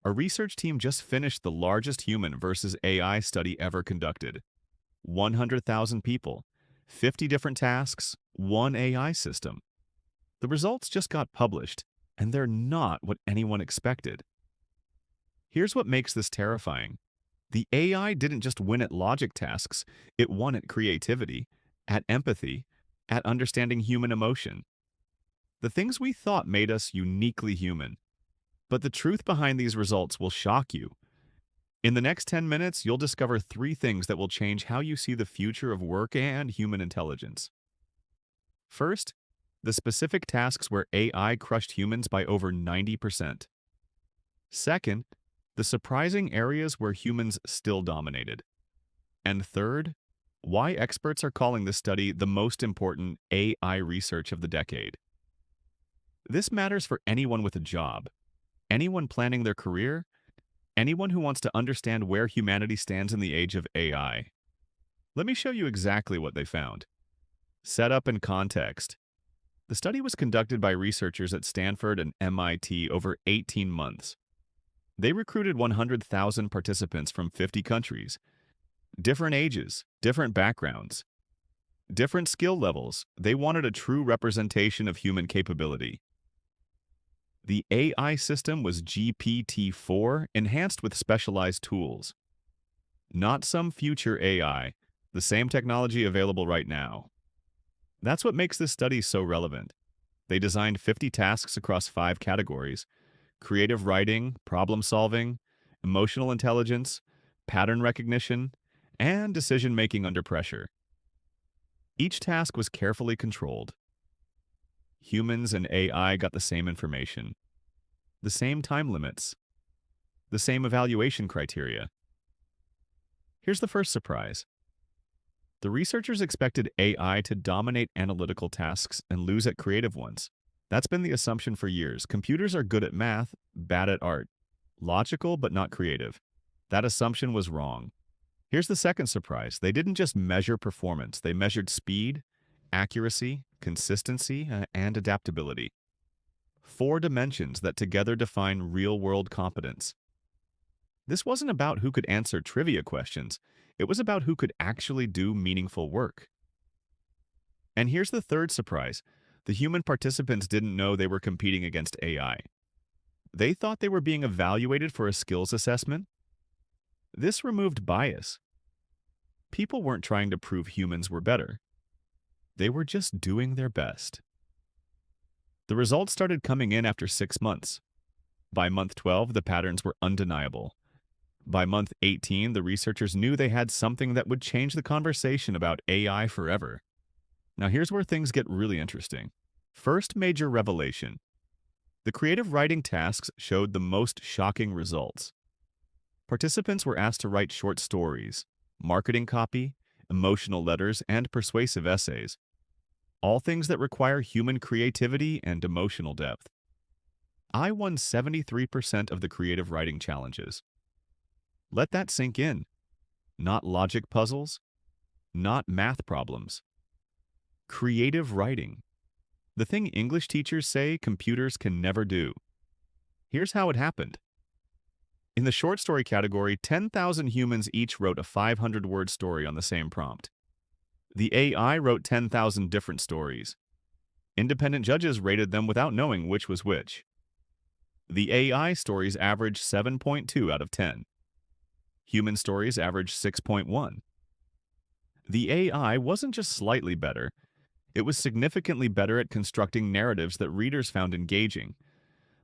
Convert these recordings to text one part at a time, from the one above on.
A research team just finished the largest human versus AI study ever conducted. 100,000 people, 50 different tasks, one AI system. The results just got published, and they're not what anyone expected. Here's what makes this terrifying. The AI didn't just win at logic tasks, it won at creativity, at empathy, at understanding human emotion. The things we thought made us uniquely human. But the truth behind these results will shock you. In the next 10 minutes, you'll discover three things that will change how you see the future of work and human intelligence. First, the specific tasks where AI crushed humans by over 90%. Second, the surprising areas where humans still dominated. And third, why experts are calling this study the most important AI research of the decade. This matters for anyone with a job, anyone planning their career, anyone who wants to understand where humanity stands in the age of AI. Let me show you exactly what they found. Setup and context. The study was conducted by researchers at Stanford and MIT over 18 months. They recruited 100,000 participants from 50 countries. Different ages, different backgrounds, different skill levels. They wanted a true representation of human capability. The AI system was GPT-4, enhanced with specialized tools. Not some future AI, the same technology available right now. That's what makes this study so relevant. They designed 50 tasks across 5 categories: creative writing, problem solving, emotional intelligence, pattern recognition, and decision-making under pressure. Each task was carefully controlled. Humans and AI got the same information, the same time limits, the same evaluation criteria. Here's the first surprise. The researchers expected AI to dominate analytical tasks and lose at creative ones. That's been the assumption for years. Computers are good at math, bad at art. Logical, but not creative. That assumption was wrong. Here's the second surprise. They didn't just measure performance. They measured speed, accuracy, consistency, and adaptability. 4 dimensions that together define real-world competence. This wasn't about who could answer trivia questions. It was about who could actually do meaningful work. And here's the third surprise. The human participants didn't know they were competing against AI. They thought they were being evaluated for a skills assessment. This removed bias. People weren't trying to prove humans were better. They were just doing their best. The results started coming in after 6 months. By month 12, the patterns were undeniable. By month 18, the researchers knew they had something that would change the conversation about AI forever. Now here's where things get really interesting. First major revelation. The creative writing tasks showed the most shocking results. Participants were asked to write short stories, marketing copy, emotional letters, and persuasive essays. All things that require human creativity and emotional depth. I won 73% of the creative writing challenges. Let that sink in. Not logic puzzles, not math problems. Creative writing. The thing English teachers say computers can never do. Here's how it happened. In the short story category, 10,000 humans each wrote a 500-word story on the same prompt. The AI wrote 10,000 different stories. Independent judges rated them without knowing which was which. The AI stories averaged 7.2 out of 10. Human stories averaged 6.1. The AI wasn't just slightly better, it was significantly better at constructing narratives that readers found engaging.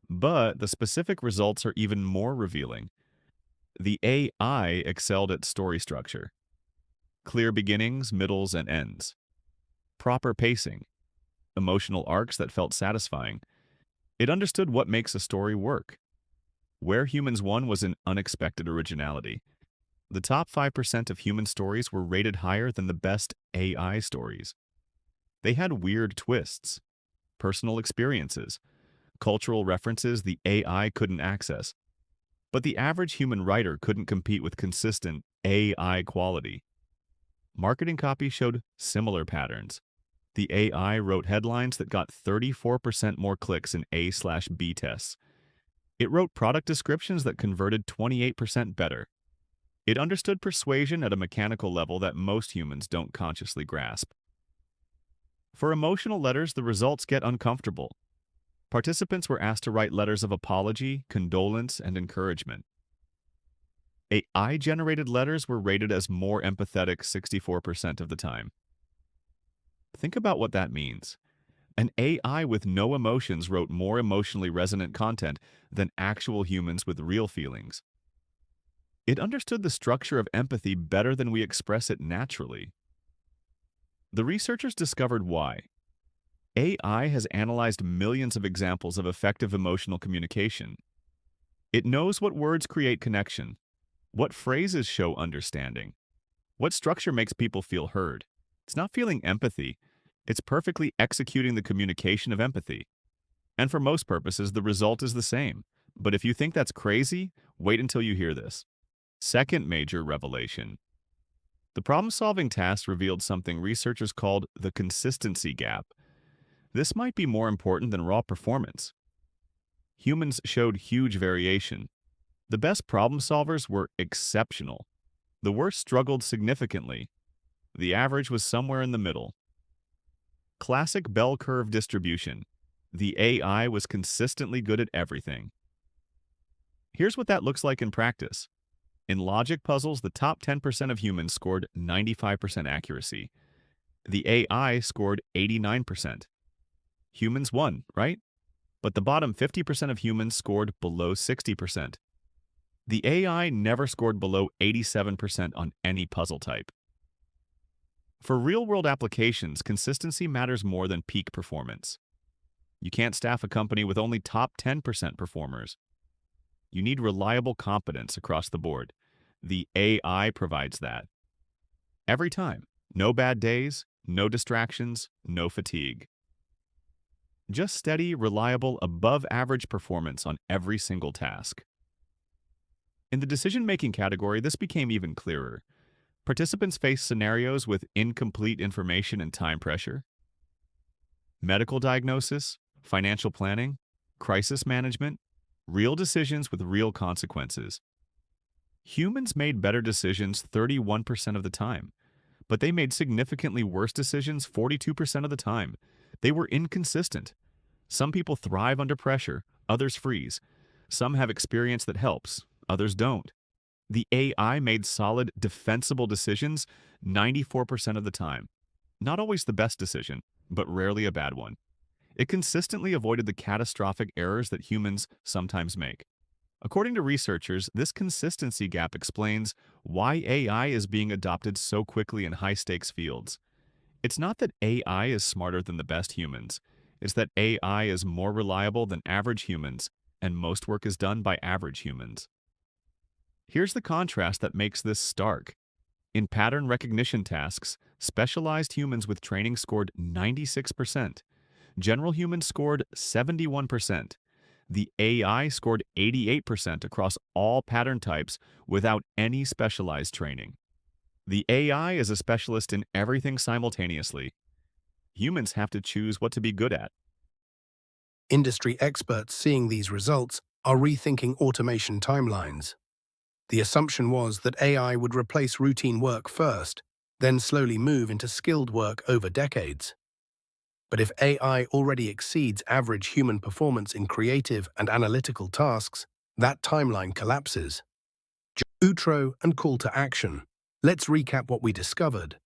But the specific results are even more revealing. The AI excelled at story structure. Clear beginnings, middles, and ends. Proper pacing. Emotional arcs that felt satisfying. It understood what makes a story work. Where humans won was in unexpected originality. The top 5% of human stories were rated higher than the best AI stories. They had weird twists, personal experiences, cultural references the AI couldn't access. But the average human writer couldn't compete with consistent AI quality. Marketing copy showed similar patterns. The AI wrote headlines that got 34% more clicks in A/B tests. It wrote product descriptions that converted 28% better. It understood persuasion at a mechanical level that most humans don't consciously grasp. For emotional letters, the results get uncomfortable. Participants were asked to write letters of apology, condolence, and encouragement. AI-generated letters were rated as more empathetic 64% of the time. Think about what that means. An AI with no emotions wrote more emotionally resonant content than actual humans with real feelings. It understood the structure of empathy better than we express it naturally. The researchers discovered why. AI has analyzed millions of examples of effective emotional communication. It knows what words create connection, what phrases show understanding, what structure makes people feel heard. It's not feeling empathy, it's perfectly executing the communication of empathy. And for most purposes, the result is the same. But if you think that's crazy, wait until you hear this. Second major revelation. The problem-solving task revealed something researchers called the consistency gap. This might be more important than raw performance. Humans showed huge variation. The best problem solvers were exceptional. The worst struggled significantly. The average was somewhere in the middle. Classic bell curve distribution. The AI was consistently good at everything. Here's what that looks like in practice. In logic puzzles, the top 10% of humans scored 95% accuracy. The AI scored 89%. Humans won, right? But the bottom 50% of humans scored below 60%. The AI never scored below 87% on any puzzle type. For real-world applications, consistency matters more than peak performance. You can't staff a company with only top 10% performers. You need reliable competence across the board. The AI provides that. Every time. No bad days, no distractions, no fatigue. Just steady, reliable, above-average performance on every single task. In the decision-making category, this became even clearer. Participants faced scenarios with incomplete information and time pressure. Medical diagnosis, financial planning, crisis management, real decisions with real consequences. Humans made better decisions 31% of the time, but they made significantly worse decisions 42% of the time. They were inconsistent. Some people thrive under pressure, others freeze. Some have experience that helps, others don't. The AI made solid, defensible decisions 94% of the time. Not always the best decision, but rarely a bad one. It consistently avoided the catastrophic errors that humans sometimes make. According to researchers, this consistency gap explains why AI is being adopted so quickly in high-stakes fields. It's not that AI is smarter than the best humans. It's that AI is more reliable than average humans, and most work is done by average humans. Here's the contrast that makes this stark. In pattern recognition tasks, specialized humans with training scored 96%. General humans scored 71%. The AI scored 88% across all pattern types without any specialized training. The AI is a specialist in everything simultaneously. Humans have to choose what to be good at. Industry experts seeing these results are rethinking automation timelines. The assumption was that AI would replace routine work first, then slowly move into skilled work over decades. But if AI already exceeds average human performance in creative and analytical tasks, that timeline collapses. Outro and call to action. Let's recap what we discovered.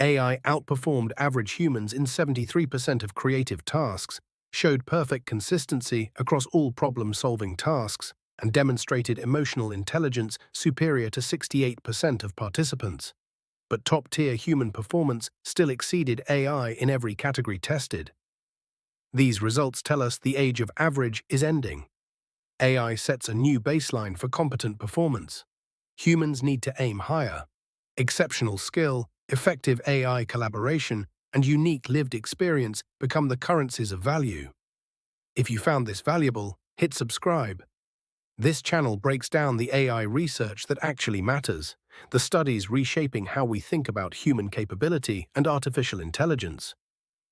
AI outperformed average humans in 73% of creative tasks, showed perfect consistency across all problem-solving tasks, and demonstrated emotional intelligence superior to 68% of participants. But top-tier human performance still exceeded AI in every category tested. These results tell us the age of average is ending. AI sets a new baseline for competent performance. Humans need to aim higher. Exceptional skill, effective AI collaboration, and unique lived experience become the currencies of value. If you found this valuable, hit subscribe. This channel breaks down the AI research that actually matters, the studies reshaping how we think about human capability and artificial intelligence.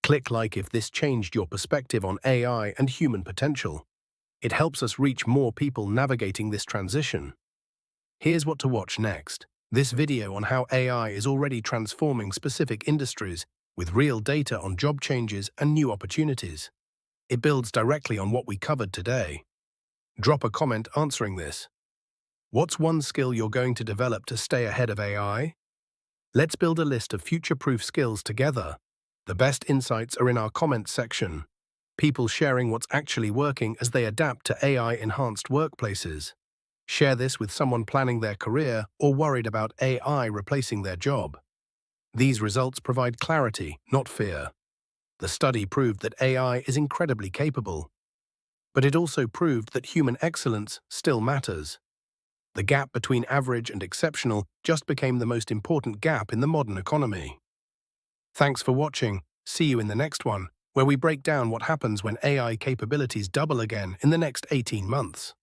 Click like if this changed your perspective on AI and human potential. It helps us reach more people navigating this transition. Here's what to watch next. This video on how AI is already transforming specific industries with real data on job changes and new opportunities. It builds directly on what we covered today. Drop a comment answering this. What's one skill you're going to develop to stay ahead of AI? Let's build a list of future-proof skills together. The best insights are in our comments section. People sharing what's actually working as they adapt to AI-enhanced workplaces. Share this with someone planning their career or worried about AI replacing their job. These results provide clarity, not fear. The study proved that AI is incredibly capable, but it also proved that human excellence still matters. The gap between average and exceptional just became the most important gap in the modern economy. Thanks for watching. See you in the next one, where we break down what happens when AI capabilities double again in the next 18 months.